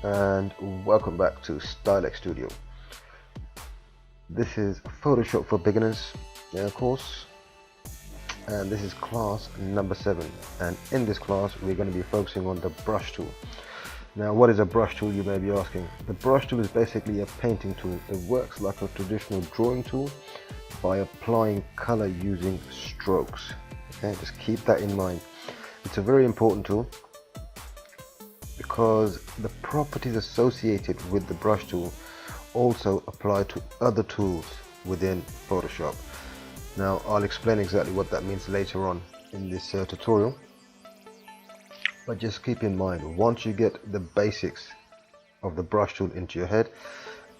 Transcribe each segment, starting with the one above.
and welcome back to Stylex Studio. This is Photoshop for beginners course, and this is class number 7, and in this class we're going to be focusing on the brush tool. Now, what is a brush tool, you may be asking? The brush tool is basically a painting tool. It works like a traditional drawing tool by applying color using strokes. Okay, just keep that in mind. It's a very important tool because the properties associated with the brush tool also apply to other tools within Photoshop. Now, I'll explain exactly what that means later on in this tutorial, but just keep in mind, once you get the basics of the brush tool into your head,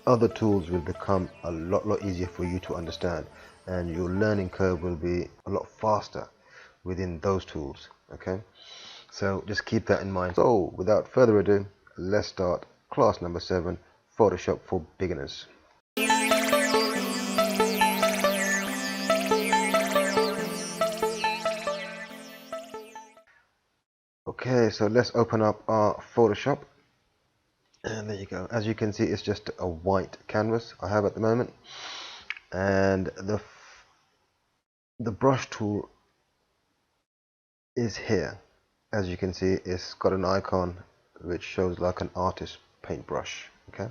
other tools will become a lot easier for you to understand, and your learning curve will be a lot faster within those tools. Okay, so just keep that in mind. So without further ado, let's start class number 7, Photoshop for beginners. Okay, so let's open up our Photoshop, and there you go. As you can see, it's just a white canvas I have at the moment, and the brush tool is here. As you can see, it's got an icon which shows like an artist paintbrush. Okay,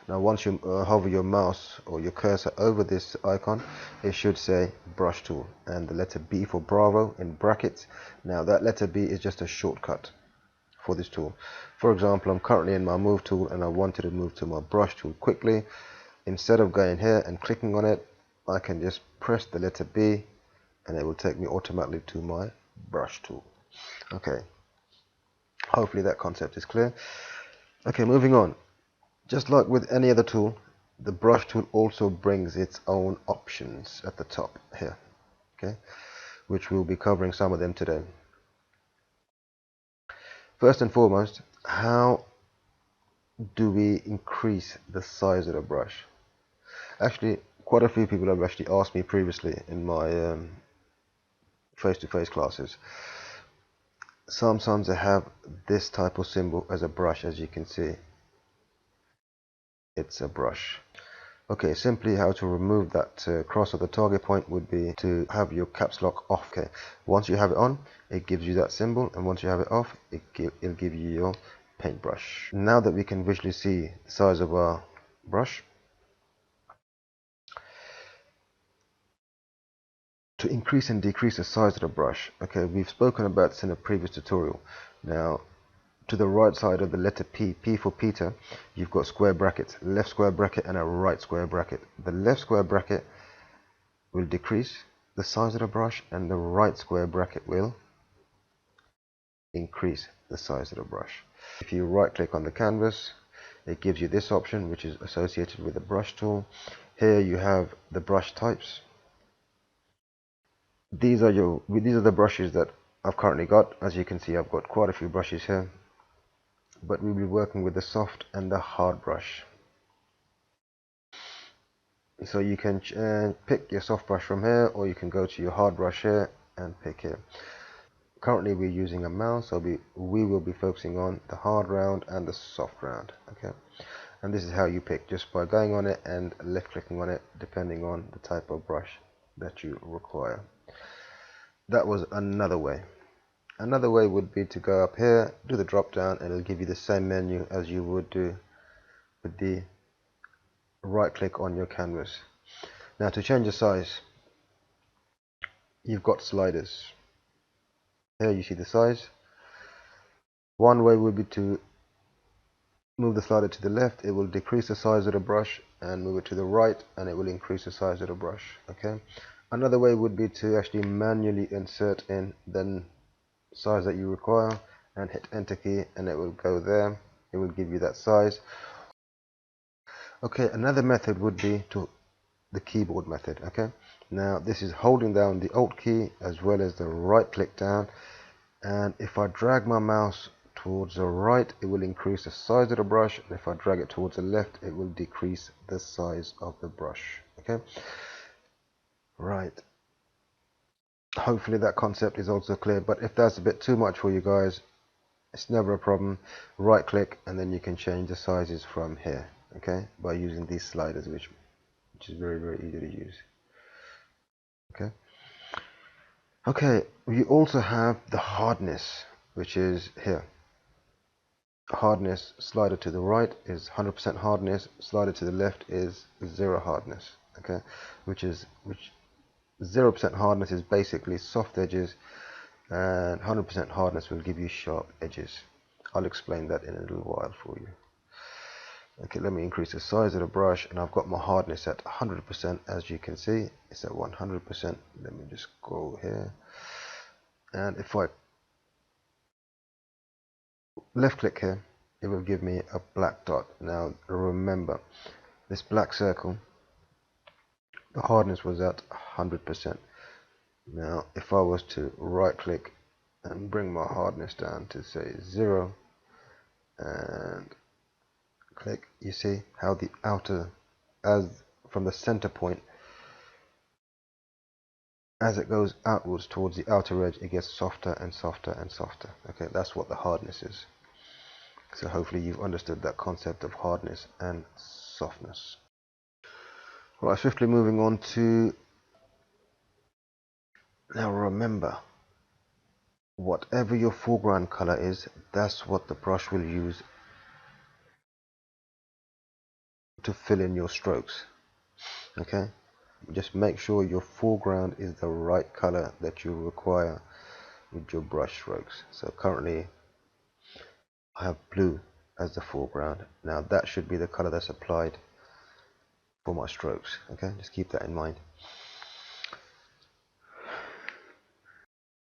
now once you hover your mouse or your cursor over this icon, it should say brush tool and the letter B for Bravo in brackets. Now that letter B is just a shortcut for this tool. For example, I'm currently in my move tool and I wanted to move to my brush tool quickly. Instead of going here and clicking on it, I can just press the letter B and it will take me automatically to my brush tool. Okay, hopefully that concept is clear. Okay, moving on. Just like with any other tool, the brush tool also brings its own options at the top here, okay, which we'll be covering some of them today. First and foremost, how do we increase the size of the brush? Actually, quite a few people have actually asked me previously in my face-to-face classes. Sometimes I have this type of symbol as a brush. As you can see, it's a brush. Okay, simply how to remove that cross of the target point would be to have your caps lock off. Okay, once you have it on, it gives you that symbol, and once you have it off, it'll give you your paintbrush. Now that we can visually see the size of our brush, to increase and decrease the size of the brush, okay, we've spoken about this in a previous tutorial. Now, to the right side of the letter P, P for Peter, you've got square brackets, left square bracket and a right square bracket. The left square bracket will decrease the size of the brush and the right square bracket will increase the size of the brush. If you right click on the canvas, it gives you this option which is associated with the brush tool. Here you have the brush types. These are the brushes that I've currently got. As you can see, I've got quite a few brushes here, but we'll be working with the soft and the hard brush. So you can pick your soft brush from here, or you can go to your hard brush here and pick here. Currently we're using a mouse, so we will be focusing on the hard round and the soft round. Okay, and this is how you pick, just by going on it and left clicking on it, depending on the type of brush that you require. That was another way. Another way would be to go up here, do the drop down, and it'll give you the same menu as you would do with the right click on your canvas. Now, to change the size, you've got sliders. Here you see the size. One way would be to move the slider to the left, it will decrease the size of the brush, and move it to the right and it will increase the size of the brush. Okay. Another way would be to actually manually insert in the size that you require and hit enter key, and it will go there. It will give you that size. Okay, another method would be to the keyboard method. Okay, now this is holding down the Alt key as well as the right click down, and if I drag my mouse towards the right, it will increase the size of the brush, and if I drag it towards the left, it will decrease the size of the brush. Okay, right, hopefully that concept is also clear, but if that's a bit too much for you guys, it's never a problem. Right click and then you can change the sizes from here, okay, by using these sliders, which is very easy to use. Okay, we also have the hardness, which is here. Hardness slider to the right is 100% hardness, slider to the left is 0 hardness, okay, which 0% hardness is basically soft edges, and 100% hardness will give you sharp edges. I'll explain that in a little while for you. Okay, let me increase the size of the brush, and I've got my hardness at 100%. As you can see, it's at 100%. Let me just go here, and if I left click here, it will give me a black dot. Now remember, this black circle, the hardness was at 100%. Now if I was to right click and bring my hardness down to say 0 and click, you see how the outer, as from the center point, as it goes outwards towards the outer edge, it gets softer and softer and softer. Okay, that's what the hardness is. So hopefully you've understood that concept of hardness and softness. Right, swiftly moving on to, now remember, whatever your foreground color is, that's what the brush will use to fill in your strokes. Okay, just make sure your foreground is the right color that you require with your brush strokes. So currently I have blue as the foreground. Now that should be the color that's applied for my strokes. Okay, just keep that in mind.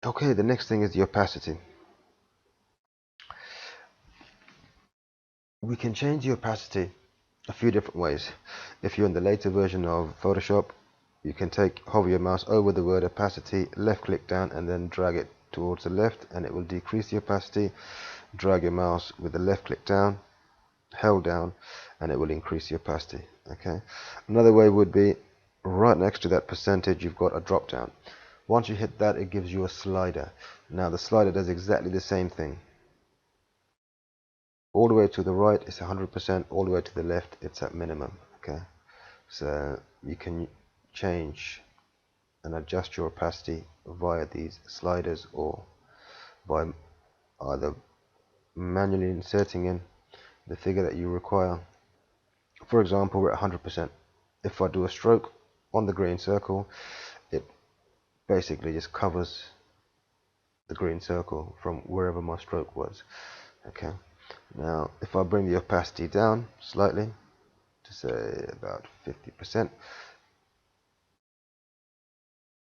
Okay, the next thing is the opacity. We can change the opacity a few different ways. If you're in the later version of Photoshop, you can hover your mouse over the word opacity, left click down and then drag it towards the left and it will decrease the opacity. Drag your mouse with the left click down, held down, and it will increase the opacity. Okay. Another way would be right next to that percentage you've got a drop down. Once you hit that, it gives you a slider. Now the slider does exactly the same thing. All the way to the right it's 100%, all the way to the left it's at minimum. Okay, so you can change and adjust your opacity via these sliders or by either manually inserting in the figure that you require. For example, we're at 100%. If I do a stroke on the green circle, it basically just covers the green circle from wherever my stroke was. Okay, now if I bring the opacity down slightly to say about 50%,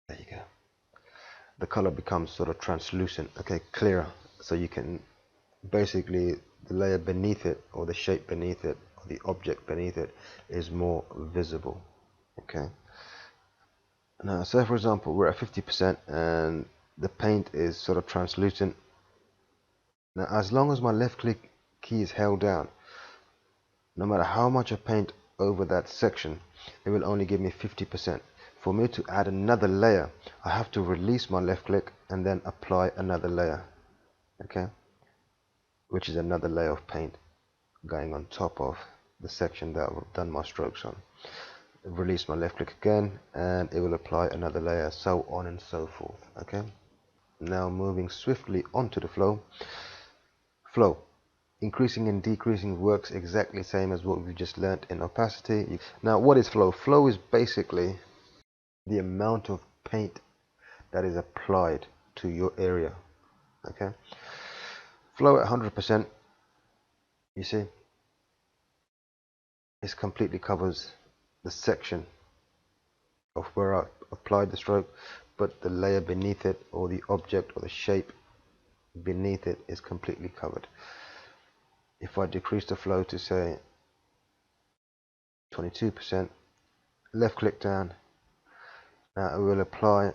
there you go, the color becomes sort of translucent, okay, clearer, so you can basically, the layer beneath it or the shape beneath it or the object beneath it is more visible. Okay, now say for example we're at 50% and the paint is sort of translucent. Now as long as my left click key is held down, no matter how much I paint over that section, it will only give me 50%. For me to add another layer, I have to release my left click and then apply another layer. Okay, which is another layer of paint going on top of the section that I've done my strokes on. Release my left click again and it will apply another layer, so on and so forth. Okay, now moving swiftly onto the flow. Increasing and decreasing works exactly the same as what we've just learnt in opacity. Now what is flow? Flow is basically the amount of paint that is applied to your area. Okay, flow at 100%, you see, this completely covers the section of where I applied the stroke, but the layer beneath it or the object or the shape beneath it is completely covered. If I decrease the flow to say 22%, left click down, now it will apply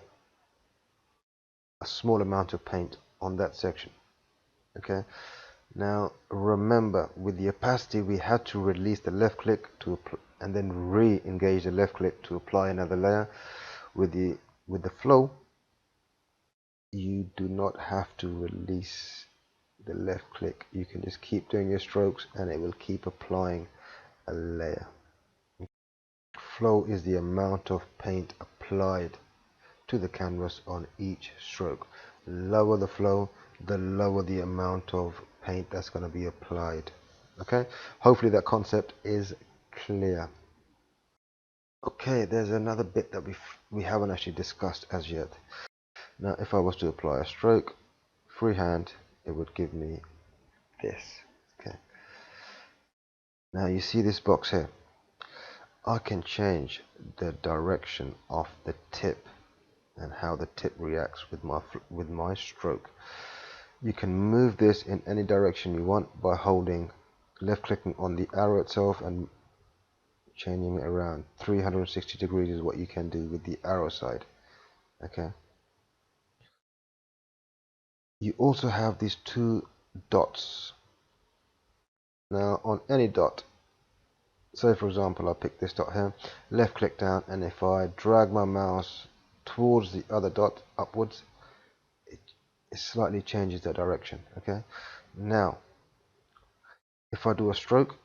a small amount of paint on that section. Okay, now remember, with the opacity we had to release the left click to and then re-engage the left click to apply another layer. With the flow, you do not have to release the left click, you can just keep doing your strokes and it will keep applying a layer. Flow is the amount of paint applied to the canvas on each stroke. The lower the flow, the lower the amount of paint that's going to be applied. Okay, hopefully that concept is clear. Okay, there's another bit that we haven't actually discussed as yet. Now if I was to apply a stroke freehand, it would give me this. Okay, now you see this box here. I can change the direction of the tip and how the tip reacts with my stroke. You can move this in any direction you want by holding left clicking on the arrow itself and changing it around. 360 degrees is what you can do with the arrow side. Okay, you also have these two dots. Now on any dot, say for example I pick this dot here, left click down, and if I drag my mouse towards the other dot upwards, it slightly changes the direction. Okay, now if I do a stroke,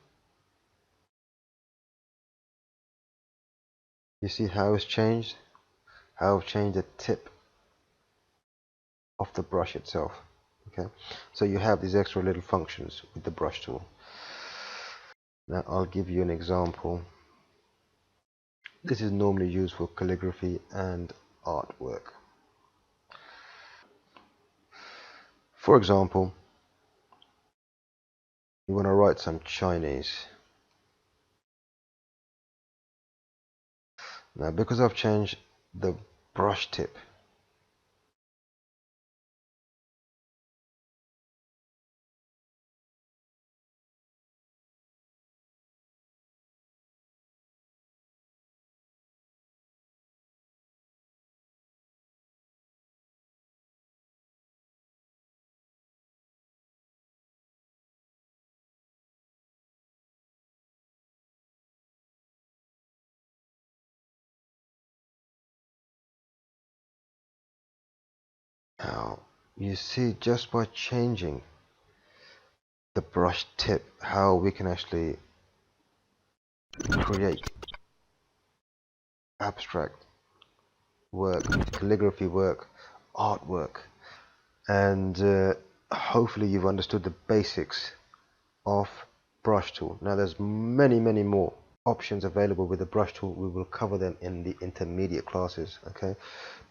you see how it's changed, how I've changed the tip of the brush itself. Okay, so you have these extra little functions with the brush tool. Now I'll give you an example. This is normally used for calligraphy and artwork. For example, you want to write some Chinese. Now because I've changed the brush tip, now you see just by changing the brush tip how we can actually create abstract work, calligraphy work, artwork, and hopefully you've understood the basics of brush tool. Now there's many more options available with the brush tool. We will cover them in the intermediate classes. Okay,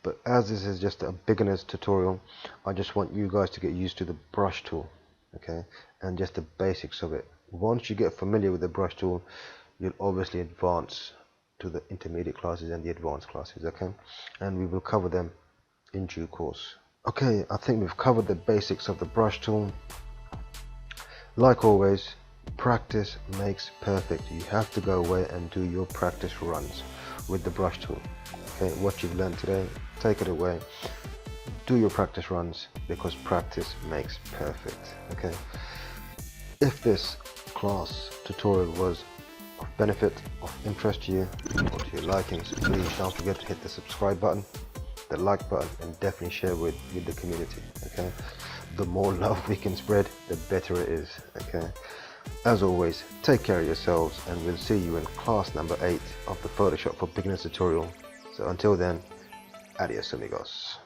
but as this is just a beginner's tutorial, I just want you guys to get used to the brush tool, okay, and just the basics of it. Once you get familiar with the brush tool, you'll obviously advance to the intermediate classes and the advanced classes. Okay, and we will cover them in due course. Okay, I think we've covered the basics of the brush tool. Like always, practice makes perfect. You have to go away and do your practice runs with the brush tool. Okay, what you've learned today, take it away, do your practice runs, because practice makes perfect. Okay, if this class tutorial was of benefit, of interest to you, or to your likings, please don't forget to hit the subscribe button, the like button, and definitely share with the community. Okay, the more love we can spread, the better it is. Okay, as always, take care of yourselves, and we'll see you in class number 8 of the Photoshop for Beginners tutorial. So until then, adios amigos.